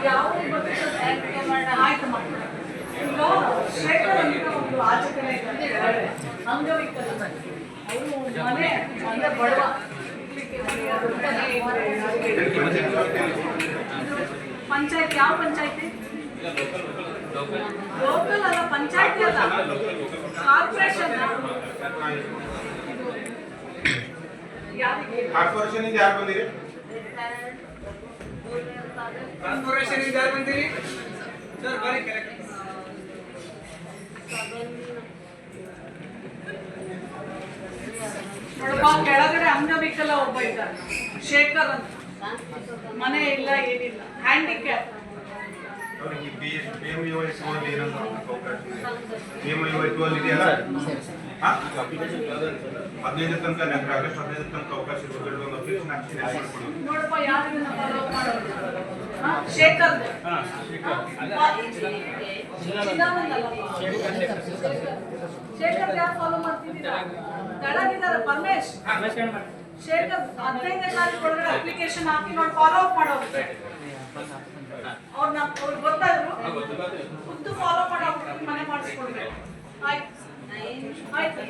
ಯಾವ ಆಯ್ತಮ್ಮ. ಈಗ ಶೇಖರ್ ಅಂತ ಒಂದು ಆಚೆ ಕಡೆ ಇದ್ದಾರೆ ಅಂಗವಿಕಲ, ಅವರು ಮನೆ ಅಂದ್ರೆ ಬಡವ. ಪಂಚಾಯತ್ ಯಾವ ಪಂಚಾಯತಿ? ಲೋಕಲ್ ಅಲ್ಲ, ಪಂಚಾಯತಿ ಅಲ್ಲ, ಕಾರ್ಪೊರೇಷನ್. ಕಾರ್ಪೊರೇಷನ್ ಇಂದ ಯಾರು ಬಂದಿರಿ? ಕಾರ್ಪೊರೇಷನ್ ಇಂದ ಯಾರು ಬಂದಿರಿ ಸರ್? ಬಾರಿ ಕರೆಕ್ಟ್. ನೋಡಪ್ಪ, ಕೆಳಗಡೆ ಅಂಗವಿಕಲ ಒಬ್ಬ ಇದ್ದಾರೆ, ಶೇಖರ್ ಅಂತ. ಮನೆ ಇಲ್ಲ, ಏನಿಲ್ಲ, ಹ್ಯಾಂಡಿಕ್ಯಾಪ್. ಅವರಿಗೆ BMUI ಸ್ಕೂಲಲ್ಲಿ ಏನಂತ ಅವಕಾಶ ಇದೆ? BMUI 12 ಇದೆಯಲ್ಲ, 15 ತನಕ ಆಗಸ್ಟ್ 15 ತನಕ ಅವಕಾಶ ಇರೋದು. ಒಂದು ಅಪ್ಲಿಕೇಶನ್ ಹಾಕ್ತೀನಿ, ಮಾಡ್ಕೊಡಿ. ನೋಡಪ್ಪ, ಯಾರನ್ನ ಫಾಲೋ ಮಾಡೋದು? ಶೇಖರ್ ಶೇಖರ್ ಯಾರು ಫಾಲೋ ಮಾಡ್ತಿದ್ದೀರಾ? ಕೆಳಗಿದ್ದಾರೆ ಪರಮೇಶ್. ಶೇಖರ್ 15ನೇ ತಾರೀಕು ಒಳಗಡೆ ಅಪ್ಲಿಕೇಶನ್ ಹಾಕಿ ನೋಡಿ ಫಾಲೋ ಅಪ್ ಮಾಡೋರು. ಅವ್ರನ್ನ ಅವ್ರಿಗೆ ಗೊತ್ತಾದ್ರು ಖುದ್ದು ಫಾಲೋ ಮಾಡೋ ಮನೆ ಮಾಡಿಸ್ಕೊಡ್ಬೇಕು. ಆಯ್ತು ಆಯ್ತು.